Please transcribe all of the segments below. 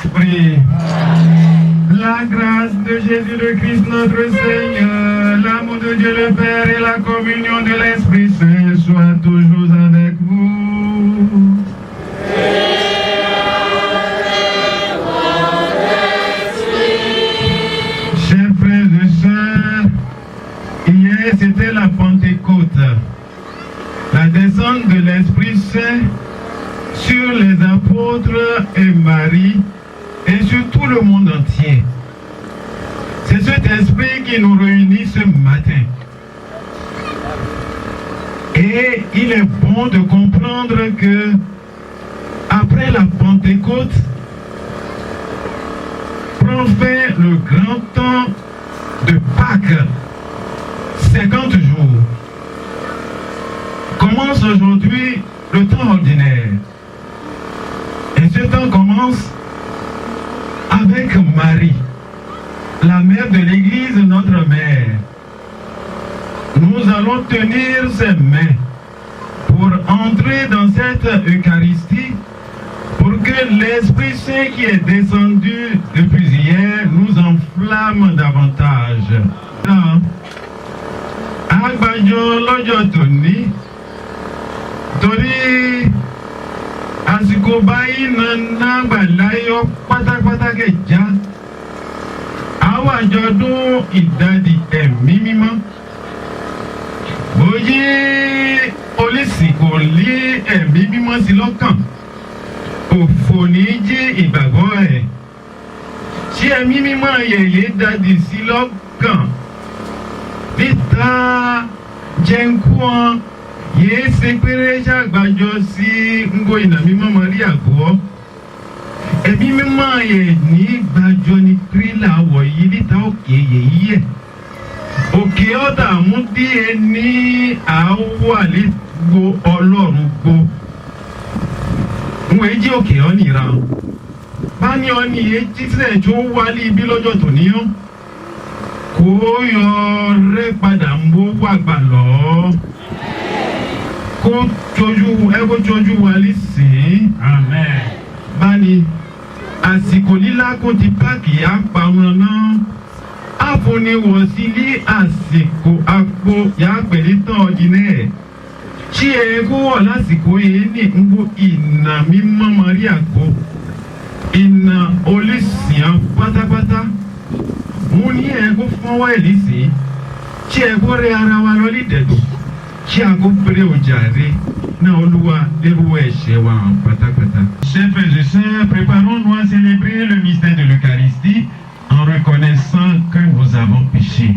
Saint-Esprit. La grâce de Jésus le Christ notre Seigneur, l'amour de Dieu le Père et la communion de l'Esprit Saint soient toujours avec vous. Chers frères et sœurs, hier c'était la Pentecôte, la descente de l'Esprit Saint sur les apôtres et Marie et sur tout le monde entier. C'est cet esprit qui nous réunit ce matin. Et il est bon de comprendre que après la Pentecôte, prend fin le grand temps de Pâques, 50 jours. Commence aujourd'hui le temps ordinaire. Et ce temps commence avec Marie, la mère de l'Église, notre mère. Nous allons tenir ses mains pour entrer dans cette Eucharistie, pour que l'Esprit Saint qui est descendu depuis hier nous enflamme davantage. Agbajo lọ́jọ́ tòní, torí àsìkò báyìí náà gbàláyọ̀ pátápátá kẹjà. Àwọn àjọ̀dún ìdajì ẹ̀mí mímọ́. Bóyí olùsìn kò lé ẹ̀mí mímọ́ sí lọ́kàn. Òfò ní jí ìgbàgbọ́ ẹ̀. Ṣé ẹ̀mí mímọ́ yẹ̀yẹ́ dajì sí lọ́kàn? Níta jẹ́nkúọ́n yéé ṣe péré ṣàgbàjọ sí ngo ìnà mímọ́ Maria gbọ́. Ẹ̀mí mímọ́ yẹ̀ ní gbàjọ ní kírílà wọ̀ yìí níta òkè yèyí ẹ̀. Òkè ọ̀tà mú díẹ̀ ní àwọ̀ àlégbò Ọlọ́run gbó. Wọ́n jí òkè ọ́ nìra. Bá ní ọ ní etí sílẹ̀ tó wálé ibi lọ́jọ́ tó níyàn. Kó yọ rẹ́ padà ń bó wàgbà lọ. Kó tójú wálé sí. Amen. Bá ní àsìkò lílá kó ti Páàkì àpamọ́ náà. Àfọ̀nìwọ̀ sí ilé àsìkò àpò yàgbẹ̀lẹ́ tán ọ̀dínẹ̀. Ṣé ẹ kó wọ̀ lásìkò yìí ní ngbó ìnà mímọ́ Maria gbó? Ìnà olùsìn pátápátá. Mo ní ẹ kó fọwọ́ ẹ̀ lísìn. Ṣé ẹ kó rẹ ara wa lọ lídẹ̀dọ̀? Ṣé a kó péré ọjà rẹ náà Olúwa lérú ẹ̀ṣẹ̀ wa pátápátá? Chers frères et sœurs, préparons-nous à célébrer le mystère de l'Eucharistie en reconnaissant que nous avons péché.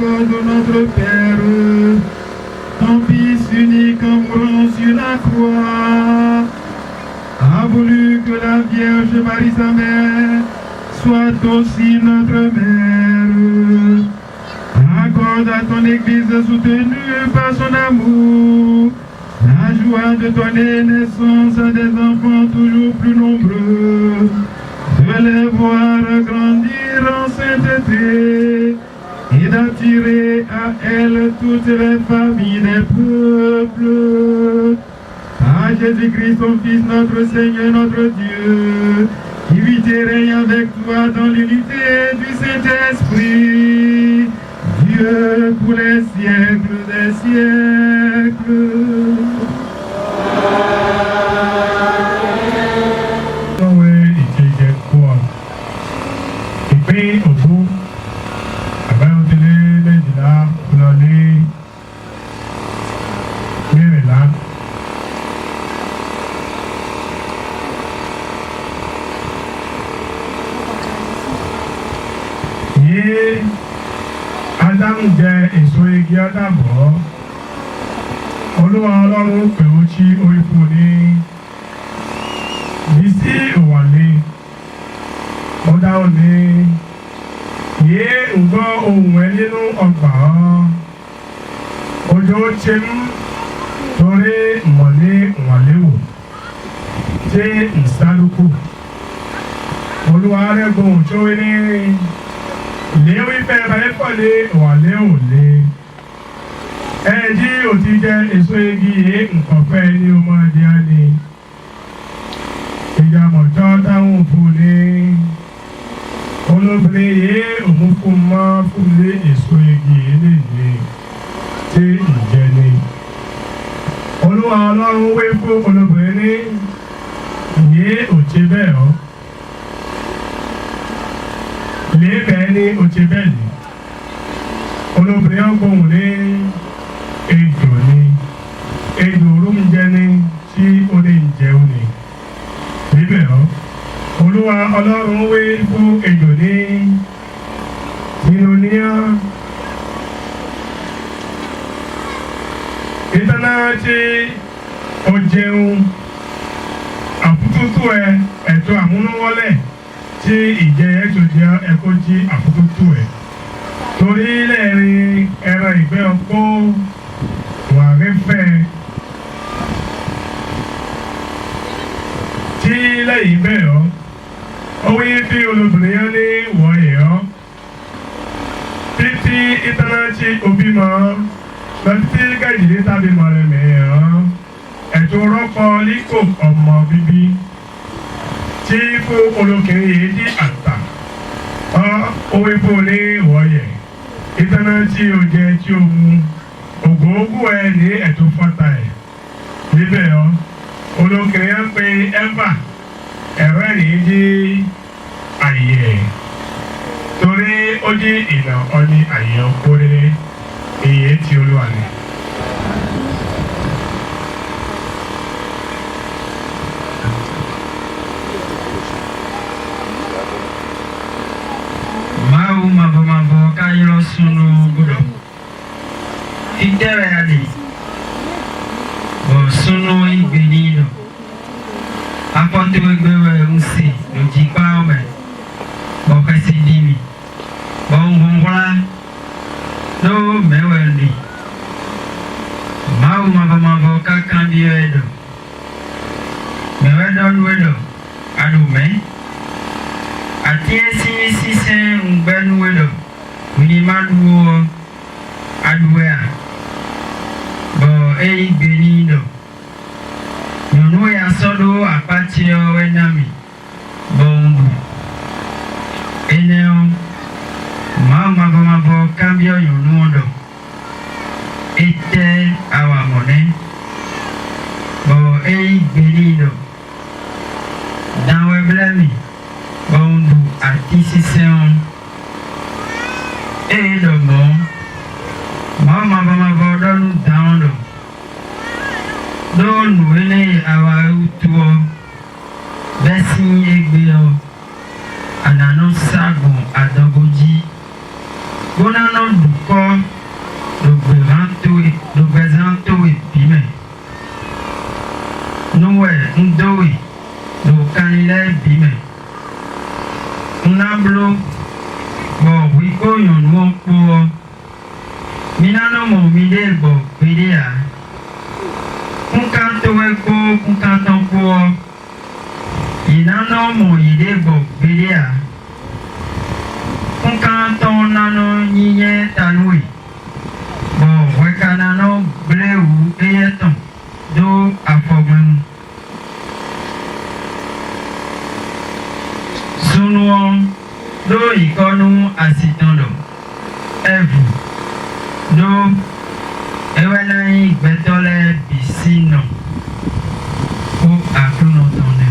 cause de notre Père, ton Fils unique en mourant sur la croix, a voulu que la Vierge Marie sa mère soit aussi notre mère. Accorde à ton Église soutenue par son amour la joie de donner naissance à des enfants toujours plus nombreux, de les voir grandir en sainteté et d'attirer à elles toutes les familles des peuples. Par Jésus-Christ, ton Fils, notre Seigneur, notre Dieu, qui vit et règne avec toi dans l'unité du Saint-Esprit, Dieu pour les siècles des siècles. Adam jẹ èso igi àdàbọ̀, Olúwa Ọlọ́run pè ó tí orí fún ní bísí ìwọ̀lé, ó dáhùn ní yé ń gbọ́ ohùn ẹ nínú ọgbà ọ́, òjò ṣe ń torí mọ̀ ní ìwọ̀léwò tí ń sálúkù, Olúwa rẹ̀ gbóhùn tó wí ní léwí fẹ́ bẹ́ẹ̀ pọ̀lé wàlé òlé ẹ̀ẹ́dí òtí jẹ́ èso igi yìí nǹkan fẹ́ ní ọmọ ẹ̀dí á ní ìjàmọ̀tọ́ táwọn fún ní olóbìnrin yìí òun fún mọ́ fún lé èso igi yìí lè ní tí ìjẹ ní Olúwa Ọlọ́run wé fún olóbìnrin ní yìí òtí bẹ́ẹ̀ ọ́ lébẹ̀ẹ́ ní oṣù bẹ́ẹ̀ ni olóbìnrin ọgbọ̀n ní ejò ní ejò orúmjẹ ní tí ó lè jẹun ní níbẹ̀ ọ́ Olúwa Ọlọ́run wé fún ejò ní sinoniá ìtànà tí ó jẹun àfútútù ẹ̀tọ́ àmúnúwọ́lẹ̀ tí ìjẹ ẹ̀tọ́ jẹ́ ẹ̀kọ́ jí àfútútù torí lẹ́ẹ̀rin ẹran ìgbẹ́ ọkọ́ wà rẹ́fẹ́ tí lẹ́yìn bẹ́ẹ̀ ọ́ owó yìí bí olóbìnrin yẹn ní wọ̀nyí ọ́ títí ìtànáàtì òbí mọ́ lọ títí gàjìlí tàbí mọ̀rẹ̀mẹ̀ ọ́ ẹ̀tọ́ rọ́pò líkò ọmọ bíbí tí fún olókèrè yìí di àtà owó ipò ní wọ̀nyí ìtànáàtì òjẹ́ tí ó mú ògógó ẹ̀ ní ẹ̀tọ́ fọ́tà ẹ̀ níbẹ̀ ọ́ olókèrè yẹn pé ẹ́fà ẹ̀rọ yìí di àyè torí ó di ìnà ọ̀ní àyè ọ̀kọ́rẹ́ èyí tí Olúwa ní. Mau mabo kayo sunu gudo idere ali o sunu igbenido aponte wegbewe unsi loji pa ome bo kasi dimi bo ngongla no mewendi mau mabo kakambi edo mewedo wedo adume atiesi sisen ngbenu wedo minimaduo aduea bo igbenido Nunu ya sodo apatio wenami bondu eneo mabo cambio yunudo ete awamone bo benido dawe blemi bondu artisiseon edomo mabo donu dawndo Donu ele awa utuo besi egbeo anano sagun adogoji bonano duko ndoi do kanile bime. Unablo bo wiko yon wonko. Minano mo mide bo videa. Kunkanto weko kunkanto ko. Inano mo ide bo videa. Kunkanto nano nye tanui. Bo wekanano bleu eyeton do afogmen. Sunuon do ikonu asitondo. Evu do ewenai betole bisino. O akuno tonne.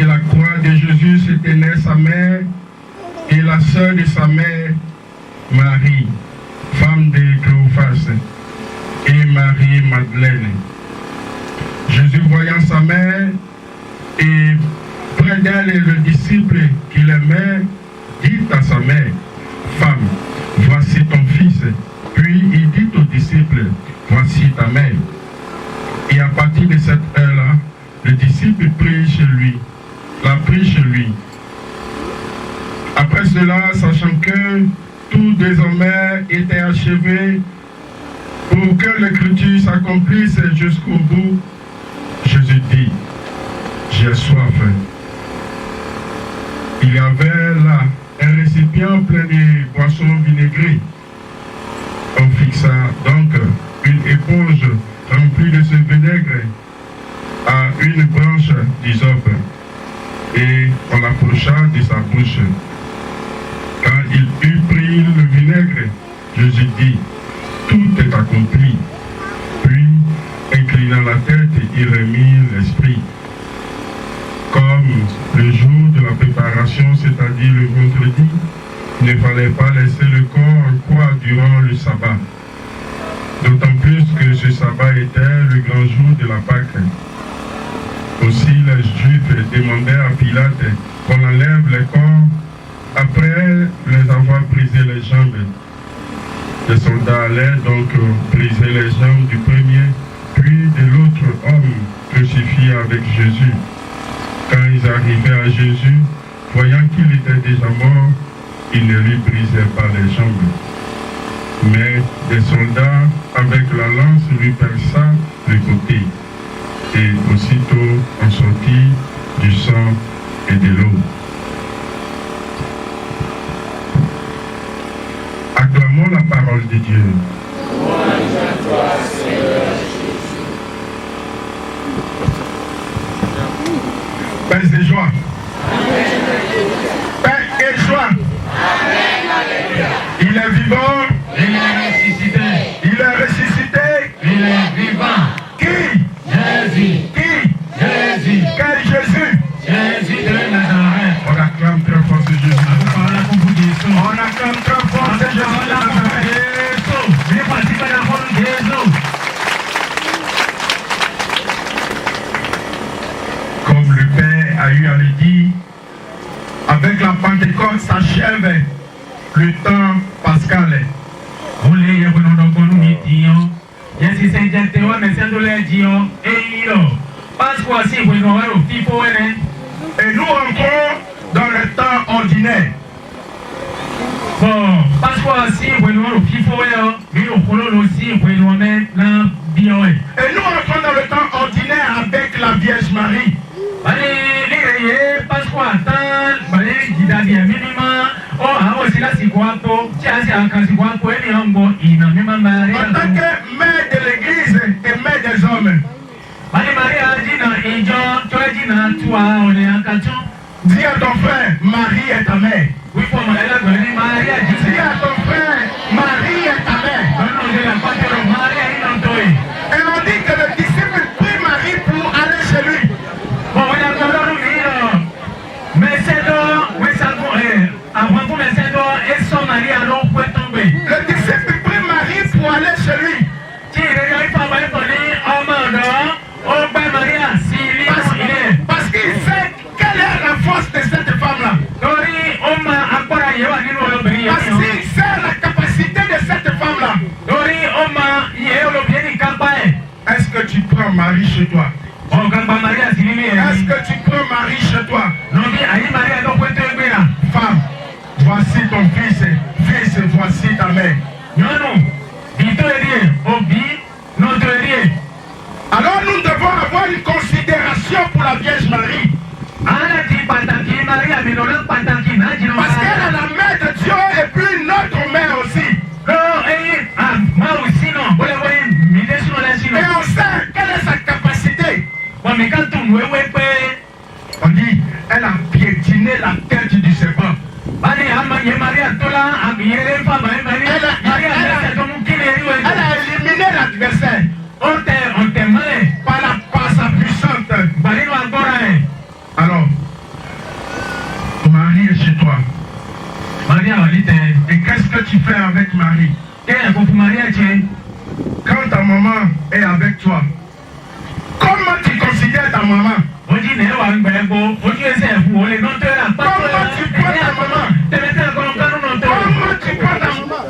de la croix de Jésus se tenait sa mère et la sœur de sa mère, Marie, femme de Cléophas, et Marie-Madeleine. Jésus, voyant sa mère et Près d'elle et le disciple qui l'aimait dit à sa mère, femme, voici ton fils. Puis il dit au disciple, voici ta mère. Et à partir de cette heure-là, le disciple prit chez lui, l'a pris chez lui. Après cela, sachant que tout désormais était achevé, pour que l'écriture s'accomplisse jusqu'au bout, Jésus dit, j'ai soif. Il y avait là un récipient plein de boissons vinaigrées. On fixa donc une éponge remplie de ce vinaigre à une branche d'hysope et on l'approcha de sa bouche. Quand il eut pris le vinaigre, Jésus dit, tout est accompli. Puis, inclinant la tête, il remit l'esprit. Comme le jour de la préparation, c'est-à-dire le vendredi, il ne fallait pas laisser le corps en croix durant le sabbat. D'autant plus que ce sabbat était le grand jour de la Pâque. Aussi les Juifs demandèrent à Pilate qu'on enlève les corps après les avoir brisé les jambes. Les soldats allaient donc briser les jambes du premier, puis de l'autre homme crucifié avec Jésus. Quand ils arrivaient à Jésus, voyant qu'il était déjà mort, ils ne lui brisaient pas les jambes. Mais des soldats, avec la lance, lui perçaient le côté. Et aussitôt en sortit du sang et de l'eau. Acclamons la parole de Dieu. Paix et joie. Paix et joie. Il est vivant. Il est ressuscité. Il est ressuscité. Il est vivant. Qui? Jésus. Qui? Jésus. Quel Jésus? Jésus de Nazareth. On acclame très fort ce Jésus. On acclame très fort ce Jésus de Nazareth. Comme le Père a eu à le dire, avec la Pentecôte s'achève le temps pascal. Et nous encore dans le temps ordinaire. Et nous entrons dans le temps ordinaire avec la Vierge Marie. En tant que mère de l'Église et mère des hommes. Dis à ton frère, Marie est ta mère. Dis à ton frère, Marie est ta mère. Et on dit que le disciple prie Marie pour aller chez lui. Le disciple prie Marie pour aller chez lui. Parce qu'il sait quelle est la force de cette femme-là. Parce qu'il sait la capacité de cette femme-là. Est-ce que tu prends Marie chez toi? Est-ce que tu prends Marie chez toi? Femme, voici ton fils. Fils, voici ta mère. Alors nous devons avoir une considération pour la Vierge Marie. Parce qu'elle est la mère de Dieu et puis notre mère aussi. Et on sait quelle est sa capacité. On dit, elle a piétiné la tête du serpent. Elle a éliminé l'adversaire par sa puissante. Alors, Marie est chez toi. Et qu'est-ce que tu fais avec Marie? Quand ta maman est avec toi, comment tu considères ta maman? Comment tu prends ta maman? Comment tu prends ta maman?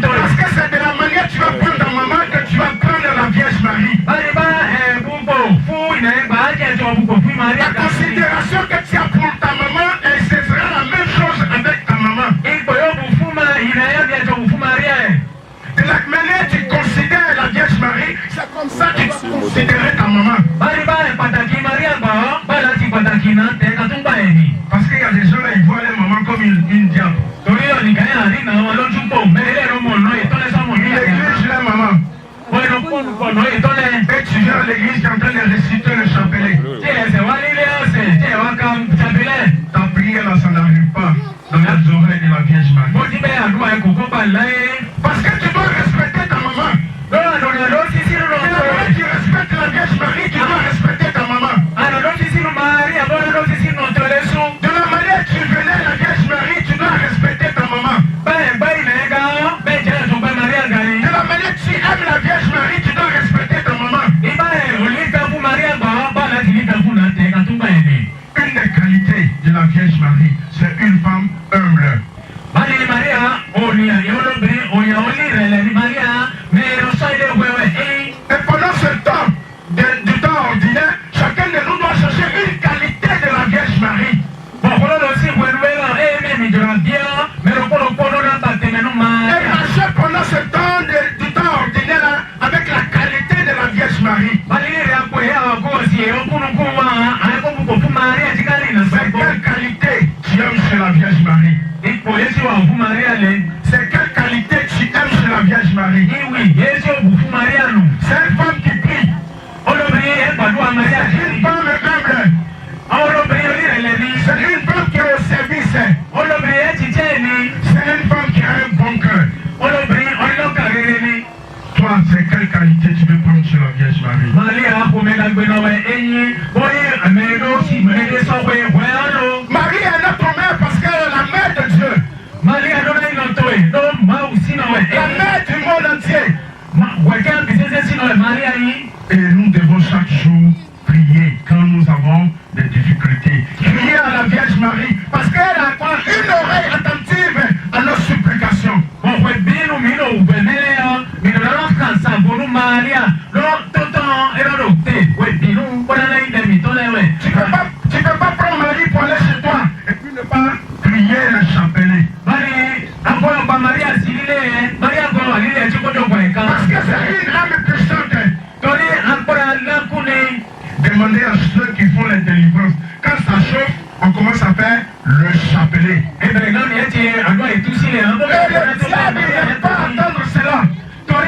Parce que c'est de la manière que tu vas prendre ta maman que tu vas prendre la Vierge Marie. La considération que tu as pour ta maman, et ce sera la même chose avec ta maman. De la manière que tu considères la Vierge Marie, c'est comme ça que tu vas considérer ta maman. Parce qu'il y a des gens, ils voient les mamans comme une diable. Ils négligent les mamans. Et tu viens à l'église qui est en train de réciter le chapelet. Ta prière là, ça n'arrive pas dans les oreilles de la Vierge Marie. Parce que tu dois respecter ta maman. De la manière que tu respectes la Vierge Marie, tu dois respecter ta maman. De la manière que tu vénères la Vierge Marie, tu dois respecter ta maman. De la manière que tu aimes la Vierge Marie, tu dois respecter ta maman. Une des qualités de la Vierge Marie, c'est une femme humble. Et pendant ce temps, du temps ordinaire, chacun de nous doit chercher une qualité de la Vierge Marie. Et marcher pendant ce temps du temps ordinaire avec la qualité de la Vierge Marie. C'est quelle qualité tu aimes chez la Vierge Marie? C'est quelle qualité tu aimes chez la Vierge Marie? C'est une femme qui prie. C'est une femme humble. C'est une femme qui est au service. C'est une femme qui a un bon cœur. Toi, c'est quelle qualité tu veux prendre chez la Vierge Marie? Marie est notre mère parce qu'elle est la mère de Dieu. La mère du monde entier. Et nous devons chaque jour prier quand nous avons des difficultés. Prier à la Vierge Marie parce qu'elle a une oreille attentive à nos supplications. Tu ne peux pas prendre Marie pour aller chez toi et puis ne pas prier le chapelet. Parce que c'est une âme puissante. Demandez à ceux qui font les délivrances. Quand ça chauffe, on commence à faire le chapelet. Et le diable n'aime pas entendre cela. Quand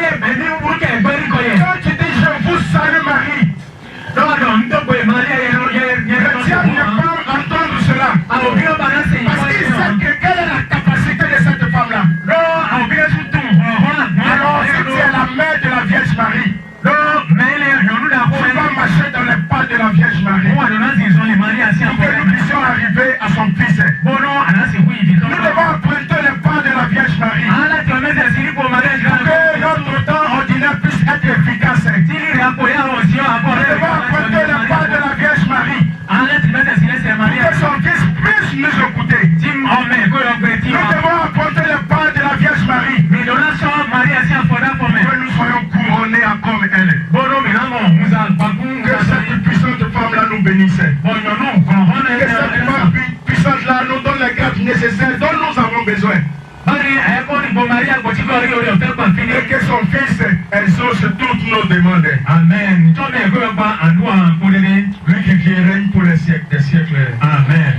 tu dis je vous salue Marie, le diable n'aime pas entendre cela. Parce qu'il sait quelle est la capacité de cette femme-là. Alors si tu es la mère de la Vierge Marie, tu vas marcher dans les pas de la Vierge Marie. Pour que nous puissions arriver à son fils. Nous devons emprunter les pas de la Vierge Marie. Pour que notre temps ordinaire puisse être efficace. Nous devons emprunter les pas de la Vierge Marie. Pour que son fils puisse nous écouter. Nous devons emprunter les pas de la Vierge Marie. Que nous soyons couronnés à comme elle. Que cette puissante femme-là nous bénisse. Que cette femme puissante-là nous donne les grâces nécessaires dont nous avons besoin. Et que son fils exauce toutes nos demandes. Amen. Lui qui vient règne pour les siècles des siècles. Amen.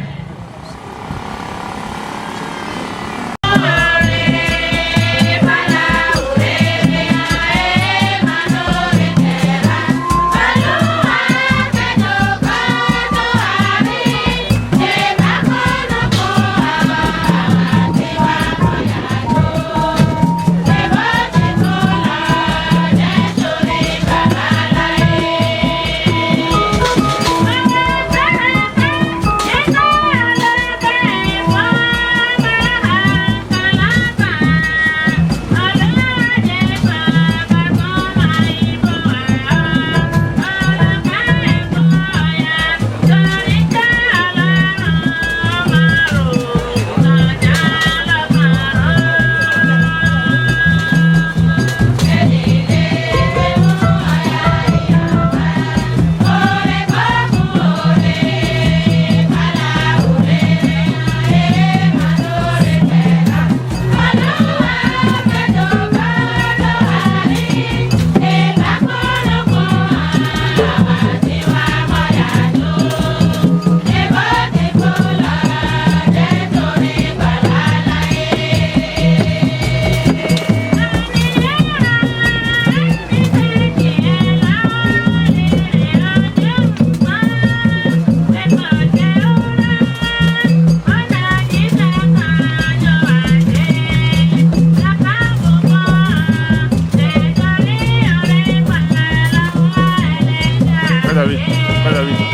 Voilà, oui.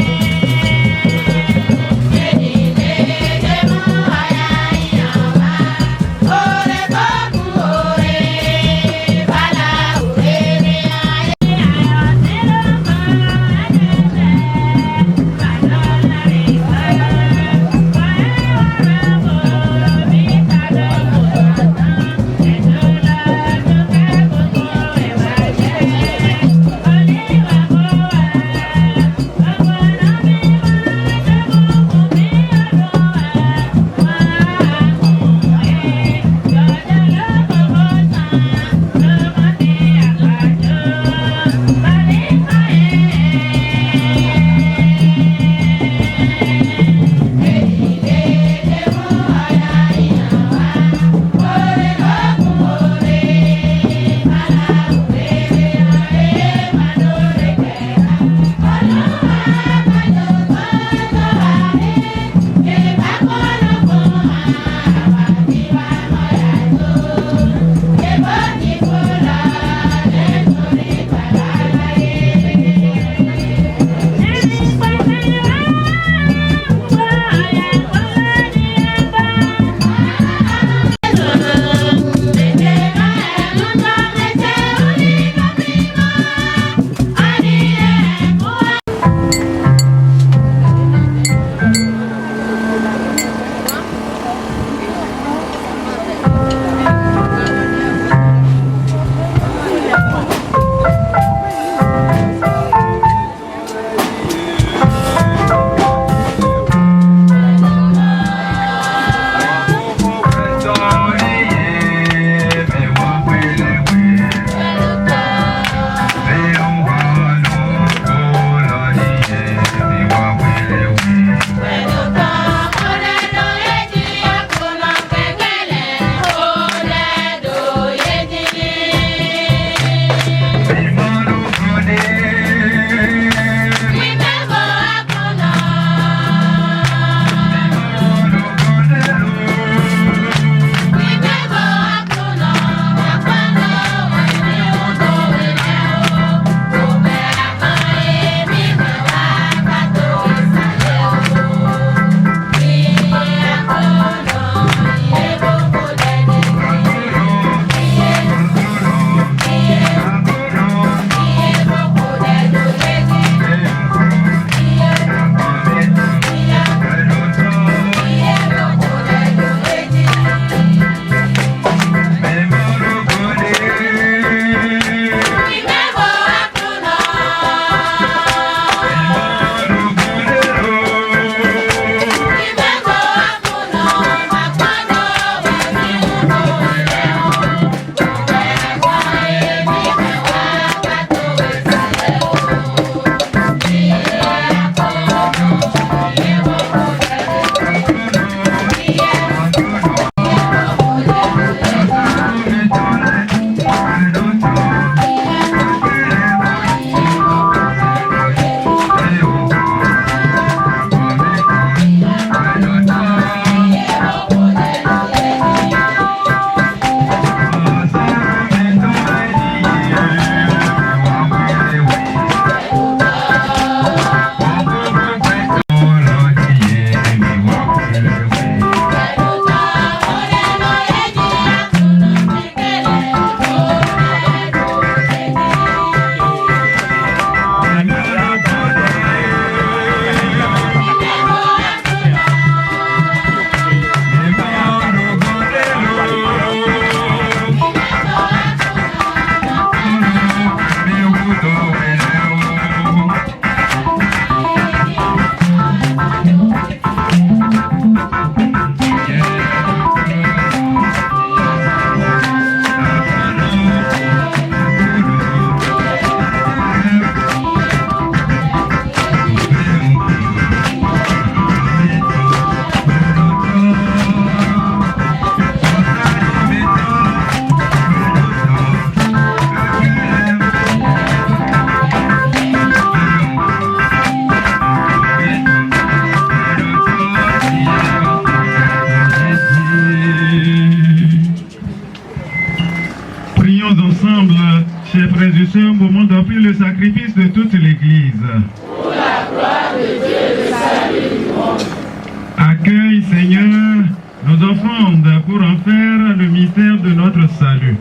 Accueille, Seigneur, nos offrandes pour en faire le mystère de notre salut.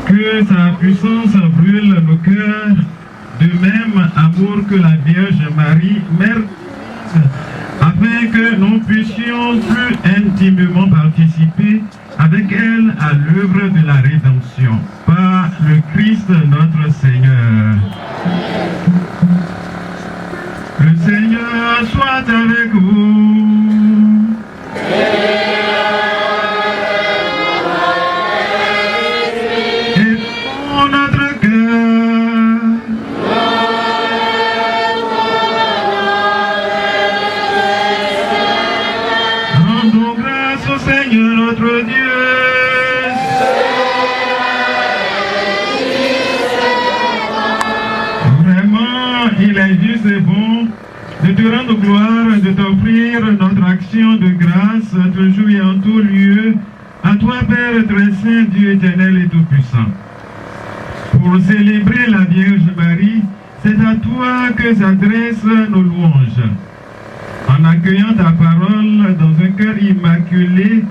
Que sa puissance brûle nos cœurs, de même amour que la Vierge Marie, Mère, afin que nous puissions plus intimement participer avec elle à l'œuvre de la rédemption. Par le Christ notre Seigneur. Le Seigneur soit avec vous. Et pour notre cœur. Rendons grâce au Seigneur notre Dieu. Il est juste et bon de te rendre gloire, de t'offrir notre action de grâce, toujours et en tout lieu, à toi, Père très saint, Dieu éternel et tout-puissant. Pour célébrer la Vierge Marie, c'est à toi que s'adressent nos louanges. En accueillant ta parole dans un cœur immaculé,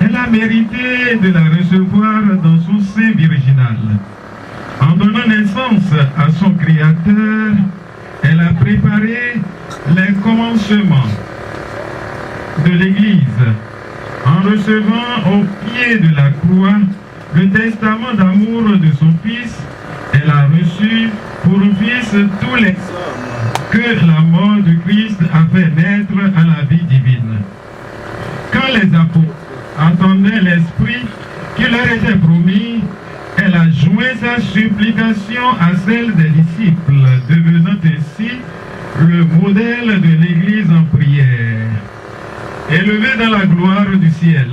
elle a mérité de la recevoir dans son sein virginal. En donnant naissance à son Créateur, elle a préparé les commencements de l'Église. En recevant au pied de la croix le testament d'amour de son Fils, elle a reçu pour fils tous les hommes que la mort de Christ a fait naître à la vie divine. Quand les apôtres entendaient l'Esprit qui leur était promis, elle a joint sa supplication à celle des disciples, devenant ainsi le modèle de l'Église en prière. Élevée dans la gloire du ciel,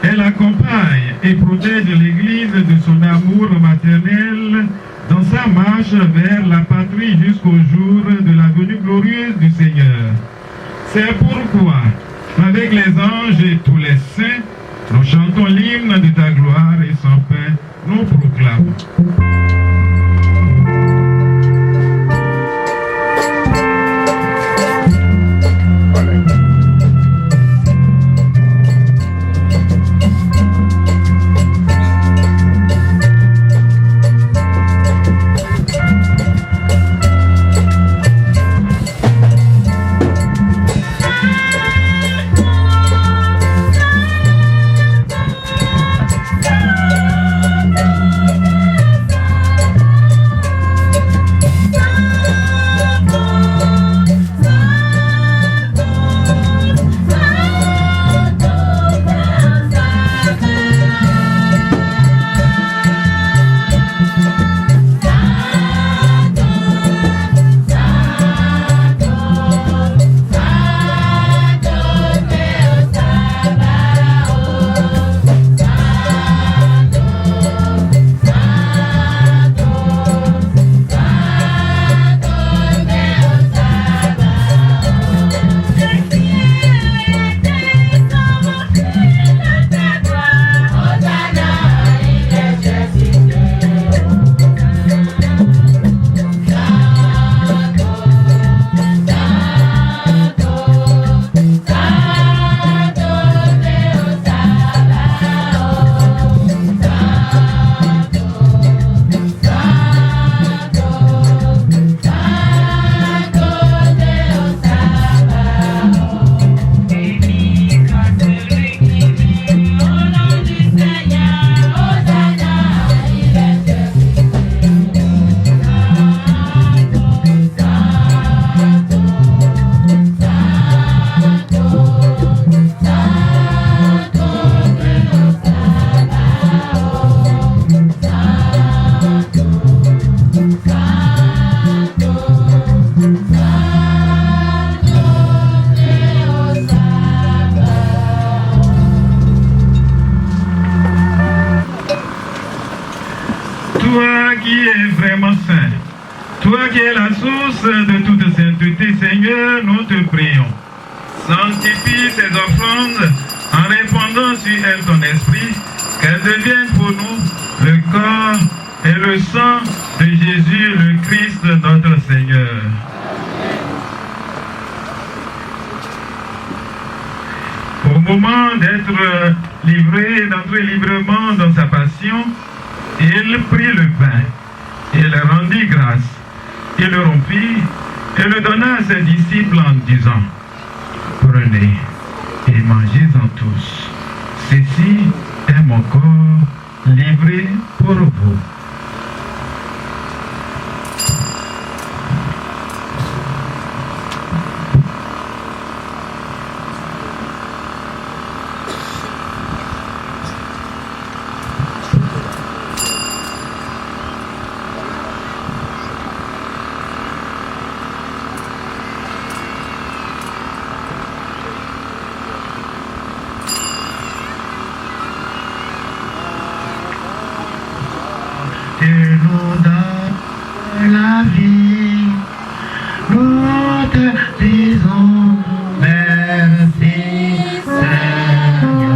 elle accompagne et protège l'Église de son amour maternel dans sa marche vers la patrie jusqu'au jour de la venue glorieuse du Seigneur. C'est pourquoi, avec les anges et tous les saints, nous chantons l'hymne de ta gloire et sans fin, nous proclamons. Toi qui es vraiment saint, toi qui es la source de toute sainteté, Seigneur, nous te prions. Sanctifie ces offrandes en répandant sur elles ton esprit, qu'elles deviennent pour nous le corps et le sang de Jésus, le Christ, notre Seigneur. moment d'être livré, d'entrer librement dans sa passion, il prit le pain, il rendit grâce, il le rompit et le donna à ses disciples en disant, « Prenez et mangez-en tous. Ceci est mon corps livré pour vous. » Tu nous donnes la vie, nous te disons merci Seigneur.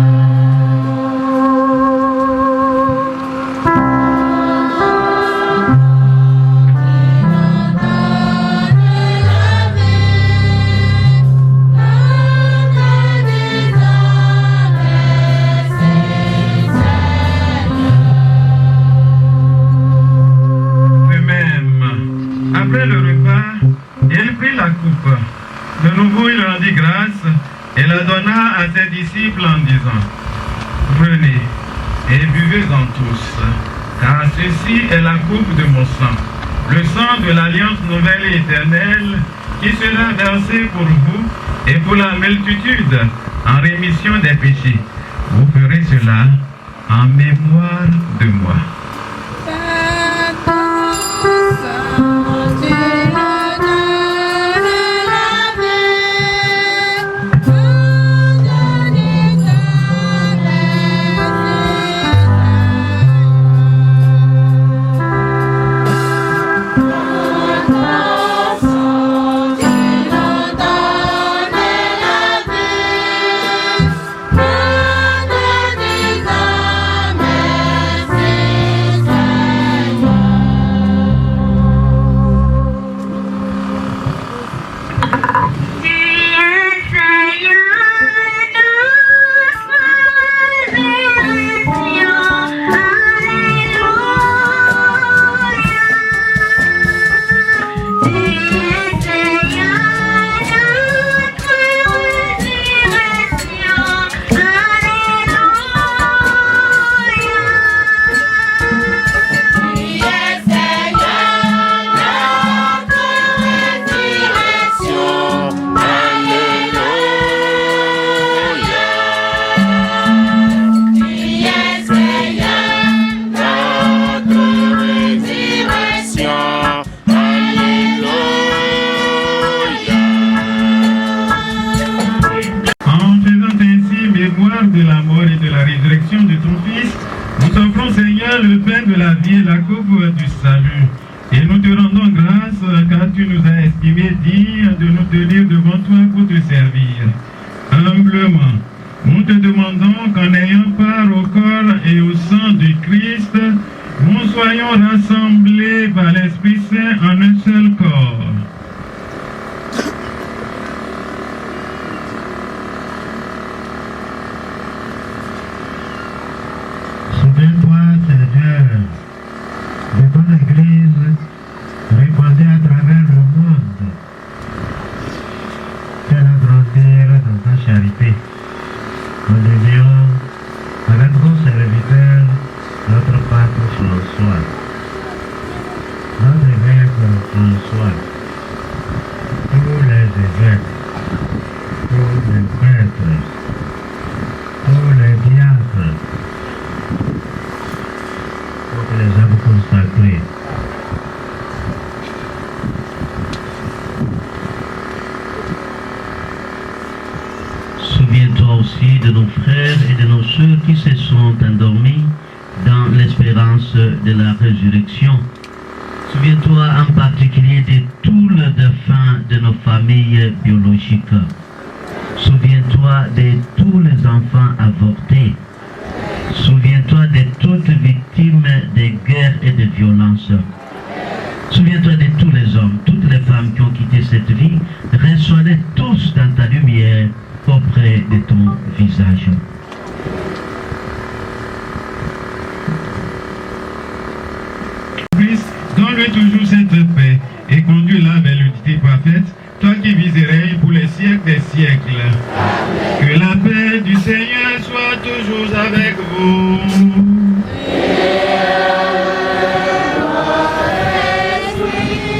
Après le repas, il prit la coupe. De nouveau, il rendit grâce et la donna à ses disciples en disant, « Prenez et buvez-en tous, car ceci est la coupe de mon sang, le sang de l'alliance nouvelle et éternelle qui sera versé pour vous et pour la multitude en rémission des péchés. Vous ferez cela en mémoire de moi. » De la mort et de la résurrection de ton Fils, nous t'offrons, Seigneur, le pain de la vie et la coupe du salut. Et nous te rendons grâce car tu nous as estimés dignes de nous tenir devant toi pour te servir. Humblement, nous te demandons qu'en ayant part au corps et au sang du Christ, nous soyons rassemblés par l'Esprit Saint en un seul corps. Souviens-toi, Seigneur, de ton Église répandue à travers le monde. Fais-la grandir dans ta charité. En union avec ton serviteur, notre Pâtre François, notre évêque François, tous les évêques, tous les prêtres, tous les diacres, les hommes consacrés. Souviens-toi aussi de nos frères et de nos sœurs qui se sont endormis dans l'espérance de la résurrection. Souviens-toi en particulier de tous les défunts de nos familles biologiques. Souviens-toi de tous les enfants avortés. Souviens-toi de toutes victimes des guerres et des violences. Souviens-toi de tous les hommes, toutes les femmes qui ont quitté cette vie. Reçois-les tous dans ta lumière auprès de ton visage. usage. Christ, donne-lui toujours cette paix et conduis-la vers l'unité parfaite, toi qui vis et règnes pour les siècles des siècles. Que la paix du Seigneur soit toujours avec vous.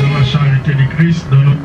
Dans la charité de Christ, dans notre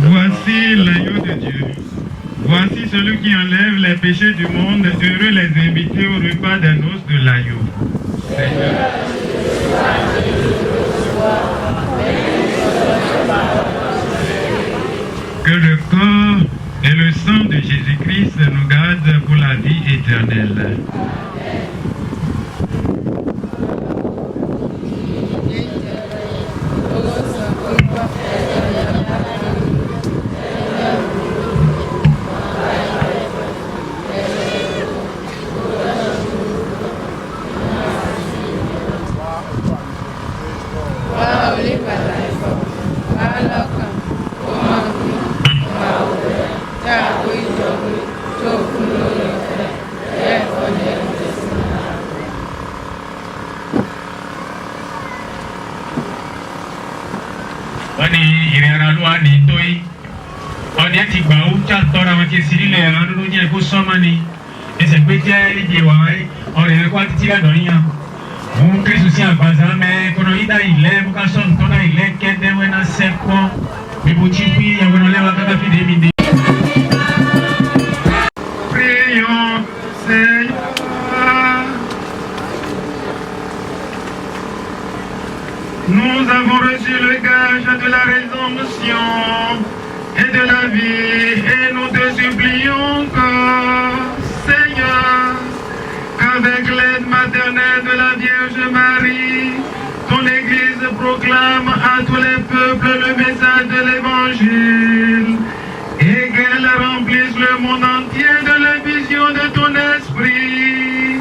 Voici l'agneau de Dieu. Voici celui qui enlève les péchés du monde. Heureux les invités au repas des noces de l'agneau. Que le corps et le sang de Jésus-Christ nous gardent pour la vie éternelle. Wani ìrìnàrà ló wà ní tóyí ọdẹ ti gbà ó já tọ́ra wọn ti sírí lẹ̀ ẹ̀rọ ló jẹ́ kó sọ́mọ́ ni ẹsẹ̀ gbé jẹ́ ìdí wà wáyé ọ̀rẹ́ rẹ̀ kó títí lẹ́dọ̀ yíyan òun kírísù sí àgbàzá mẹ́ kọ́nà yídá ilẹ̀ bùkà sọ̀nù tọ́nà ilẹ̀ kẹ́dẹ́wẹ́ náà sẹ́kọ́ bíbo tí kú ìyàwó náà lẹ́wà kátà fi débi dé. Prions, Seigneur. Nous avons reçu le gage de la rédemption et de la vie, et nous te supplions encore, Seigneur, qu'avec l'aide maternelle de la Vierge Marie, ton Église proclame à tous les peuples le message de l'Évangile, et qu'elle remplisse le monde entier de la vision de ton esprit.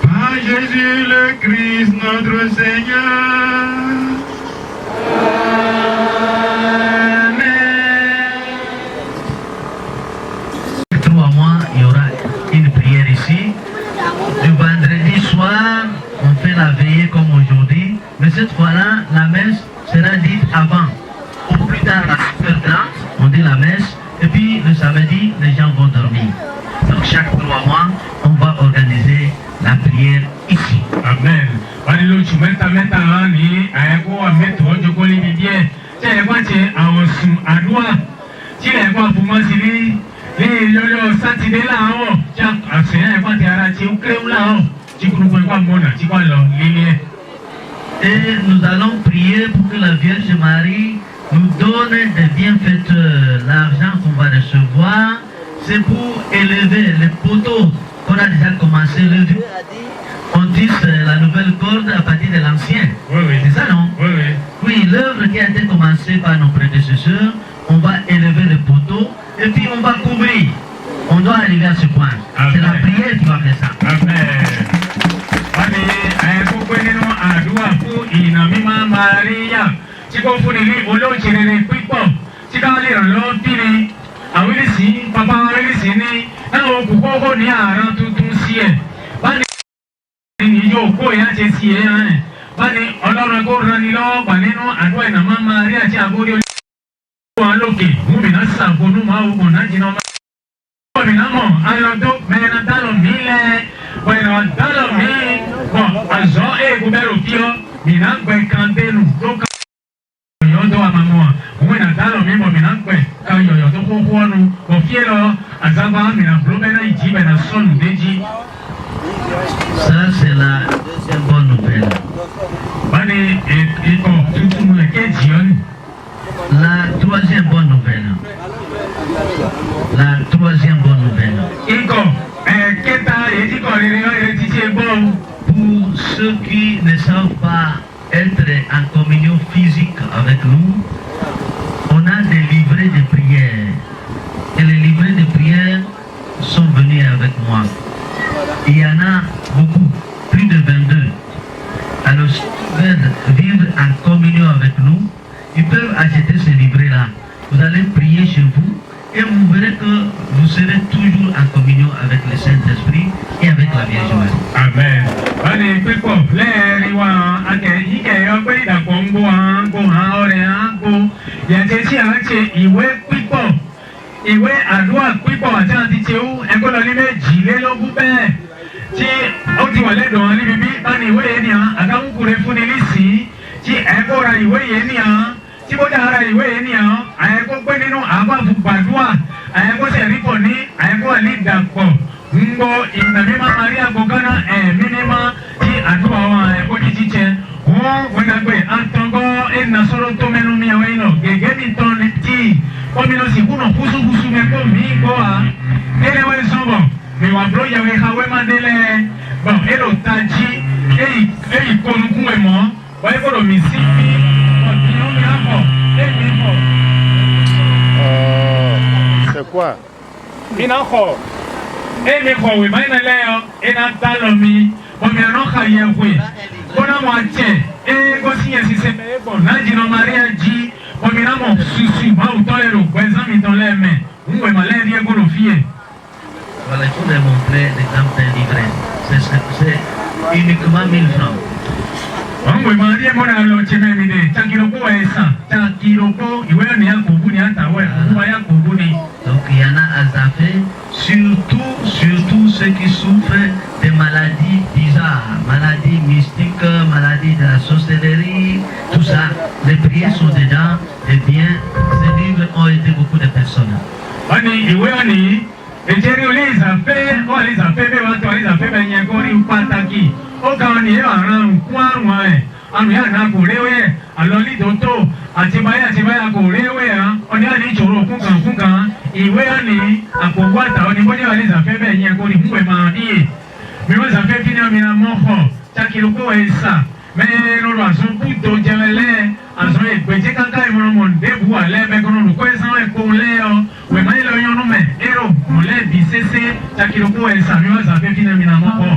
Par Jésus le Christ, notre Seigneur. Il y aura une prière ici. Le vendredi soir, on fait la veillée comme aujourd'hui, mais cette fois-là, la messe sera dite avant. Au plus tard, à 7h30, on dit la messe, et puis le samedi, les gens vont dormir. Donc chaque 3 mois, on va organiser la prière ici. Amen. Wani ló tún mẹ́ta hàn ní àyẹ̀kọ́ àmẹ́tọ́ ọjọ́kọ́ níbi díẹ̀ tí ẹ̀kọ́ ti àwọn sùn àdúrà tí ẹ̀kọ́ àfọmọ́sí ní lọ́jọ́ sátidé láàárọ̀ tí àṣeyàn ẹ̀kọ́ ti ara ti ń kéwù láàárọ̀ tí kúrúkú ẹ̀kọ́ àmọ́nà tí wọ́n lọ lílé ẹ̀. Et nous allons prier pour que la Vierge Marie nous donne des bienfaiteurs. L'argent qu'on va recevoir, c'est pour élever les poteaux qu'on a déjà commencé. Le vieux a dit, on tisse la nouvelle corde à partir de l'ancien. Oui, oui. C'est ça, non? Oui, oui. Oui, l'œuvre qui a été commencée par nos prédécesseurs, on va élever les poteaux et puis on va couvrir. On doit arriver à ce point. C'est la prière qui va faire ça. Amen. Wani àyẹ̀kọ́ pé nínú àdúrà fún ìnà mímọ́ Maria tí kò fún ni ní olóòjìrere pípọ̀ tí ká lè ràn lọ́wọ́ bí ni àwọn ìrísí bàbá ìrísí ní náà òkú kọ́kọ́ ní àárọ̀ tuntun sí ẹ̀. ti si ẹ̀ hàn wọ́n ní ọlọ́run kó ran ni lọ́wọ́ gbà nínú àdúrà ìnàmọ́ máa rí àti àgórí olú wọn lókè múmìnà sàgbónú máa wò náà jìnnà máa. múmìnà mọ̀ ayọ̀dọ́ mẹ́rin dálọ̀ mí lẹ̀ mẹ́rin dálọ̀ mí bọ̀ àzọ́ èèkó bẹ́rù fíọ́ mìíràn gbẹ̀ kan dénú tó ká ọ̀yọ́dọ́ àmàmọ́ à múmìnà dálọ̀ mí bọ̀ mìíràn gbẹ̀ ká yọ̀yọ̀ tó kó wọ́nu òfin lọ àzàgbà mìíràn bùrọ̀bẹ́nà ìjì bẹ̀rẹ̀ sọ̀nù déjì. Ça, c'est la deuxième bonne nouvelle. La troisième bonne nouvelle. La troisième bonne nouvelle. Pour ceux qui ne savent pas être en communion physique avec nous, on a des livrets de prière. Et les livrets de prière sont venus avec moi. Il y en a beaucoup, plus de 22. Alors, si ils veulent vivre en communion avec nous, ils peuvent acheter ces livrets-là. Vous allez prier chez vous et vous verrez que vous serez toujours en communion avec le Saint-Esprit et avec la Vierge Marie. Amen. Allez, pípọ̀ lẹ́ẹ̀rí wa akẹ́yíkẹ́ ọgbẹ́ ìdàpọ̀ ń gbó hàn gbó hàn ọ̀rẹ́ hàn gbó. Yàtẹ̀ tí a ń ṣe ìwé pípọ̀ ìwé àdúrà pípọ̀ àti àti tìú ẹgbẹ́ lọ ní méjìlélógún bẹ́ẹ̀ tí ó ti wà lẹ́dọ̀ wọn níbi bí bá ní ìwé yẹn ni hàn àdáwùkúrẹ́ fún ni lísì tí ẹ̀kọ́ ra ìwé yẹn ni hàn tí bó dára ìwé yẹn ni hàn àyẹ̀kọ́ gbé nínú àbáfù gbàdúrà àyẹ̀kọ́ sẹ̀rí pọ̀ ní àyẹ̀kọ́ àlè dàpọ̀ ń gbọ́ ìtàmímá Maria gbọ̀gánná ẹ̀mí mímá tí àdúrà wọn àyẹ̀kọ́ ti jíjẹ wọ́n wẹ́nàgbé àtọ̀gọ́ ẹ̀nà sọ̀rọ̀ tó mẹ́nu mi àwọn ìlọ gẹ́gẹ́ bí tọ́ ní tí kọ́mínà sì kúnà kúsùkúsù mẹ́kọ́ mi gbọ́ à ẹ̀rẹ́wẹ́ sọ̀bọ̀ mi wà búrọ̀ yẹ̀wé hawẹ́ má délẹ̀ bọ̀ ẹ̀rọ tají èyí kọ́nukún ẹ̀ mọ́ wọ́n yẹ kọ́rọ̀ mi sí bí ọ̀dùnú mi àbọ̀ ẹ̀mí bọ̀. C'est quoi? Ina xɔ emi xɔwe ma ina lɛ yɔ ina da lɔ mi bɔmi anɔ xa yɛ koe bona mo atsɛ eye gosi yɛ sise mɛ ebɔ nadzinɔ Maria dzi bɔmi na mɔ susu mawu tɔ lɛ do gbɛzãmi tɔ lɛ mɛ ŋgɔe ma lɛ ɛdi egolo fie. Voilà, il faut les montrer l'exemple d'un livret. C'est uniquement 1000 francs. ŋgɔe ma ɛdi emɔ na lɔ tsi mɛ mi de tsakiloko wɛ san tsakiloko iwe ni akobu ni atawɛ kuba ya kobu ni. Donc il y en a à Zafé, surtout ceux qui souffrent de maladies bizarres, maladies mystiques, maladies de la sorcellerie, tout ça. Les prières sont dedans, et bien, ces livres ont aidé beaucoup de personnes. Wani ìwé wani èjèrè olè ìzàfẹ́ wà lè ìzàfẹ́ bẹ́ẹ̀ wá tọ́ ìzàfẹ́ bẹ́ẹ̀ yẹn kó rí pàtàkì ó kàn ní àrùn nkún àrùn ẹ̀ àrùn yà nà kò réwé ẹ̀ àlọ́lí dòtò àtibáyà kò réwé ẹ̀ ọ̀ní àní ìṣòro kúkan ìwé wani àpòwò àtà ọ̀ní bọ́dé wà lè ìzàfẹ́ bẹ́ẹ̀ yẹn kó rí fún ẹ̀ma níyè mi wọ́n ìzàfẹ́ kí ni ọ̀mì náà mọ́ họ tsakiloko ẹ̀ sà mẹ́rọ̀rọ̀ àzọ́ kúto jẹ́wẹ́lẹ́ àzọ́ ìgbẹ́jẹ́ kankan ìmọ̀rànmọ̀ ndébù alẹ́ mẹ́kànnà olùkọ́ ẹ̀sán ẹ̀kọ́ lẹ́ ọ wẹ̀mọ́ ilẹ̀ ọyọ́nù mẹ́ ẹ̀rọ mọ̀lẹ́bí sẹ́sẹ́ tsakiloko ẹ̀ sà mi wọ́n ìzàfẹ́ kí ni ọ̀mì náà mọ́ họ